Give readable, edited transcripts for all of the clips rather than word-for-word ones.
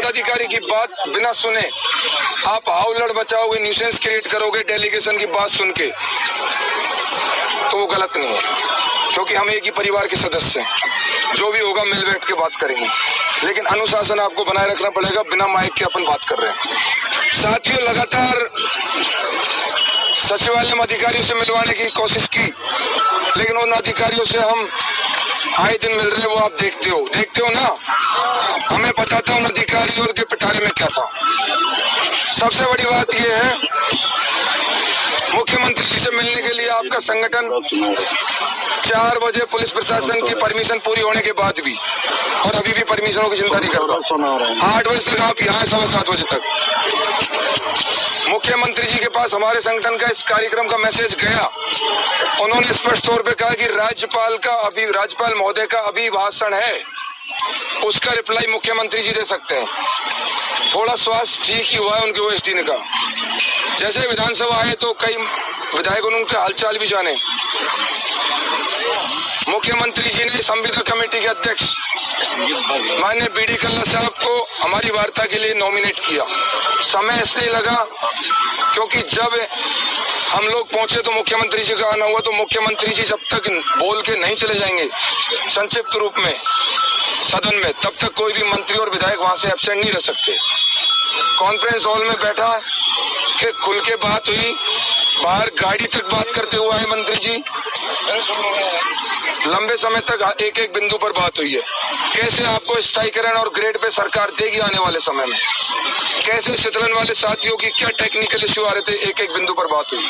पदाधिकारी की बात बिना सुने आप हाउलड़ बचाओगे, न्यूसेंस क्रिएट करोगे डेलीगेशन की बात सुन के, तो वो गलत नहीं है, क्योंकि हम एक ही परिवार के सदस्य हैं। जो भी होगा मिल बैठ के बात करेंगे, लेकिन अनुशासन आपको बनाए रखना पड़ेगा। बिना माइक के अपन बात कर रहे हैं। साथियों, लगातार सचिवालय में अधिकारियों से मिलवाने की कोशिश की, लेकिन उन अधिकारियों से हम आए दिन मिल रहे हैं, वो आप देखते हो ना। हमें पता था उन अधिकारियों के पिटारे में क्या था। सबसे बड़ी बात यह है, मुख्यमंत्री जी से मिलने के लिए आपका संगठन 4 बजे पुलिस प्रशासन की परमिशन पूरी होने के बाद भी, और अभी भी परमिशनों की चिंता नहीं करता, 8 बजे तक आप यहाँ 7:15 बजे तक मुख्यमंत्री जी के पास हमारे संगठन का इस कार्यक्रम का मैसेज गया। उन्होंने स्पष्ट तौर पे कहा कि राज्यपाल महोदय का अभिभाषण है, उसका रिप्लाई मुख्यमंत्री जी दे सकते हैं। थोड़ा स्वास्थ्य ठीक ही हुआ है उनके ओएसडी ने कहा। जैसे विधानसभा आए तो कई विधायक उनके हालचाल भी जाने। मुख्यमंत्री जी ने संविदा कमेटी के अध्यक्ष माननीय बीडी कल्ला साहब को हमारी वार्ता के लिए नॉमिनेट किया। समय इसलिए लगा क्योंकि जब हम लोग पहुंचे तो मुख्यमंत्री जी का आना हुआ, तो मुख्यमंत्री जी जब तक बोल के नहीं चले जाएंगे संक्षिप्त रूप में सदन में, तब तक कोई भी मंत्री और विधायक वहां से एब्सेंट नहीं रह सकते। कॉन्फ्रेंस हॉल में बैठा के खुल के बात हुई, बाहर गाड़ी तक बात करते हुए आए मंत्री जी, लंबे समय तक एक एक बिंदु पर बात हुई है। कैसे आपको स्थायीकरण और ग्रेड पे सरकार देगी आने वाले समय में, कैसे शीतलन वाले साथियों की क्या टेक्निकल इश्यू आ रहे थे, एक एक बिंदु पर बात हुई।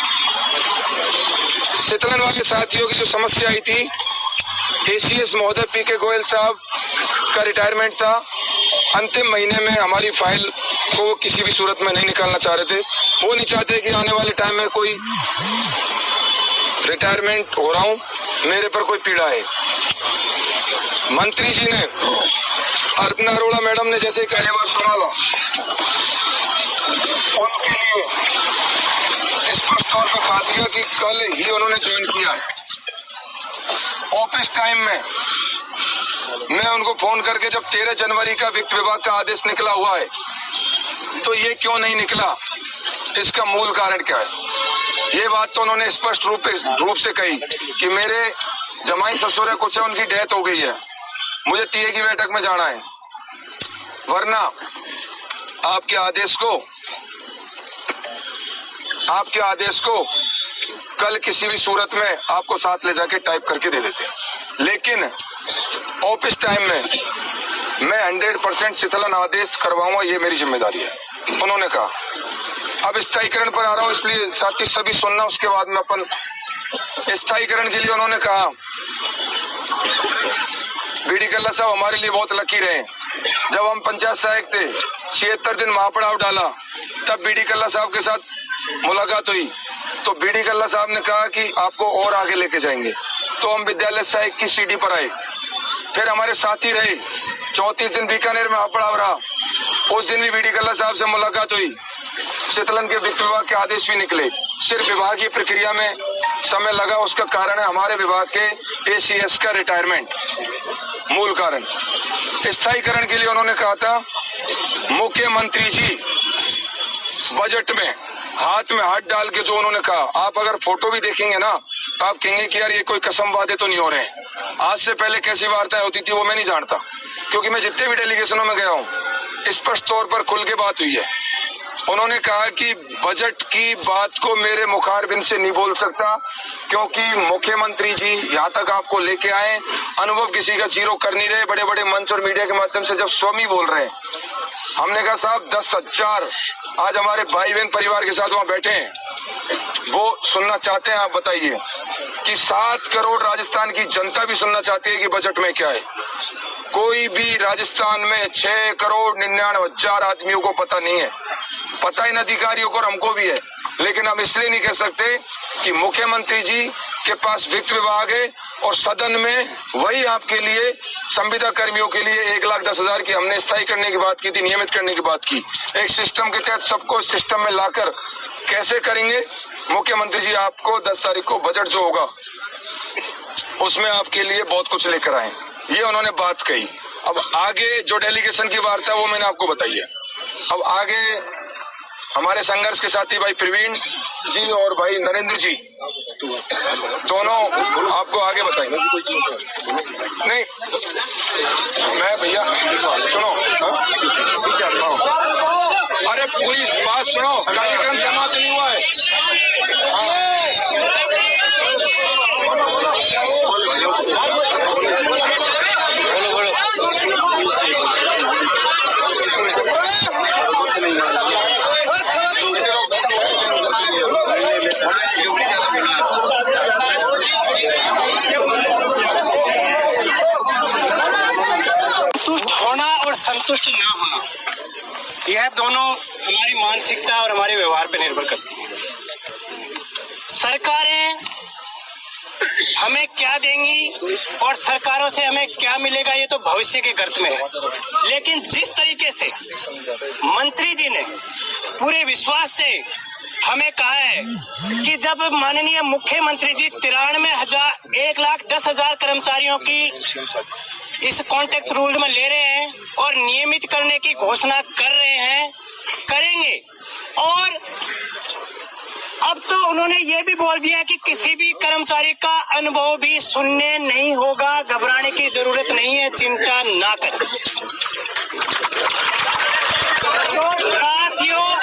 शीतलन वाले साथियों की जो समस्या आई थी, एसीएस महोदय पीके गोयल साहब का रिटायरमेंट था, अंतिम महीने में हमारी फाइल को वो किसी भी सूरत में नहीं निकालना चाह रहे थे। वो नहीं चाहते कि आने वाले टाइम में कोई रिटायरमेंट हो रहा हूं, मेरे पर कोई पीड़ा है। मंत्री जी ने, अर्चना अरोड़ा मैडम ने जैसे कार्यभार संभाला, उनके लिए स्पष्ट तौर पर कहा दिया कि कल ही उन्होंने ज्वाइन किया है। ऑफिस टाइम में मैं उनको फोन करके, जब 13 जनवरी का वित्त विभाग का आदेश निकला हुआ है तो ये क्यों नहीं निकला, इसका मूल कारण क्या है, ये बात तो उन्होंने स्पष्ट रूप से कही कि मेरे जमाई ससुर कुछ है, उनकी डेथ हो गई है, मुझे टीए की बैठक में जाना है, वरना आपके आदेश को कल किसी भी सूरत में आपको साथ ले जाके टाइप करके दे देते हैं। लेकिन ऑफिस टाइम में मैं 100% शीतलन आदेश करवाऊंगा, ये मेरी जिम्मेदारी है, उन्होंने कहा। अब स्थायीकरण पर आ रहा हूं, इसलिए साथी सभी सुनना, उसके बाद में अपन स्थायीकरण के लिए उन्होंने कहा, बीडी कल्ला साहब हमारे लिए बहुत लकी रहे। जब हम पंचायत सहायक थे, 76 दिन महापड़ाव डाला, तब बीडी कल्ला साहब के साथ मुलाकात हुई, तो बीडी कल्ला साहब ने कहा कि आपको और आगे लेके जाएंगे, तो हम विद्यालय सहायक की सीढ़ी पर आए। फिर हमारे साथी रहे, 34 दिन बीकानेर में महापड़ाव रहा, उस दिन भी बीडी कल्ला साहब से मुलाकात हुई, शीतलन के वित्त विभाग के आदेश भी निकले। सिर्फ विभागीय प्रक्रिया में समय लगा, उसका कारण है हमारे विभाग के एसीएस का रिटायरमेंट, मूल कारण। स्थायीकरण के लिए उन्होंने कहा था, मुख्यमंत्री जी बजट में हाथ में हाथ डाल के जो उन्होंने कहा, आप अगर फोटो भी देखेंगे ना तो आप कहेंगे कि यार ये कोई कसम वादे तो नहीं हो रहे हैं। आज से पहले कैसी वार्ताएं होती थी वो मैं नहीं जानता, क्योंकि मैं जितने भी डेलीगेशनों में गया हूँ स्पष्ट तौर पर खुल के बात हुई है। उन्होंने कहा कि बजट की बात को मेरे मुखारबिंद से नहीं बोल सकता, क्योंकि मुख्यमंत्री जी यहाँ तक आपको लेके आए, अनुभव किसी का जीरो कर नहीं रहे, बड़े बड़े मंच और मीडिया के माध्यम से जब स्वमी बोल रहे हैं। हमने कहा साहब 10,000 आज हमारे भाई बहन परिवार के साथ वहां बैठे हैं, वो सुनना चाहते हैं। आप बताइए कि 7 करोड़ राजस्थान की जनता भी सुनना चाहती है कि बजट में क्या है। कोई भी राजस्थान में 6 करोड़ 99,000 आदमियों को पता नहीं है, पता इन अधिकारियों को और हमको भी है, लेकिन हम इसलिए नहीं कह सकते कि मुख्यमंत्री जी के पास वित्त विभाग है और सदन में वही आपके लिए संविदा कर्मियों के लिए 1,10,000 की हमने स्थायी करने की बात की थी, नियमित करने की बात की। एक सिस्टम के तहत सबको सिस्टम में लाकर कैसे करेंगे, मुख्यमंत्री जी आपको 10 तारीख को बजट जो होगा उसमें आपके लिए बहुत कुछ लेकर आए, ये उन्होंने बात कही। अब आगे जो डेलीगेशन की वार्ता है वो मैंने आपको बताई है। अब आगे हमारे संघर्ष के साथी भाई प्रवीण जी और भाई नरेंद्र जी दोनों आपको आगे बताएंगे। नहीं मैं भैया सुनो, अरे पूरी बात सुनो, कार्यक्रम समाप्त नहीं हुआ है। संतुष्ट ना होना, यह दोनों हमारी मानसिकता और हमारे व्यवहार पर निर्भर करती है। सरकारें हमें क्या देंगी और सरकारों से हमें क्या मिलेगा ये तो भविष्य के गर्त में है, लेकिन जिस तरीके से मंत्री जी ने पूरे विश्वास से हमें कहा है कि जब माननीय मुख्यमंत्री जी 1,10,000 कर्मचारियों की इस कॉन्ट्रैक्ट रूल में ले रहे हैं और नियमित करने की घोषणा कर रहे हैं, करेंगे। और अब तो उन्होंने ये भी बोल दिया कि किसी भी कर्मचारी का अनुभव भी सुनने नहीं होगा, घबराने की जरूरत नहीं है, चिंता ना करें। तो साथियों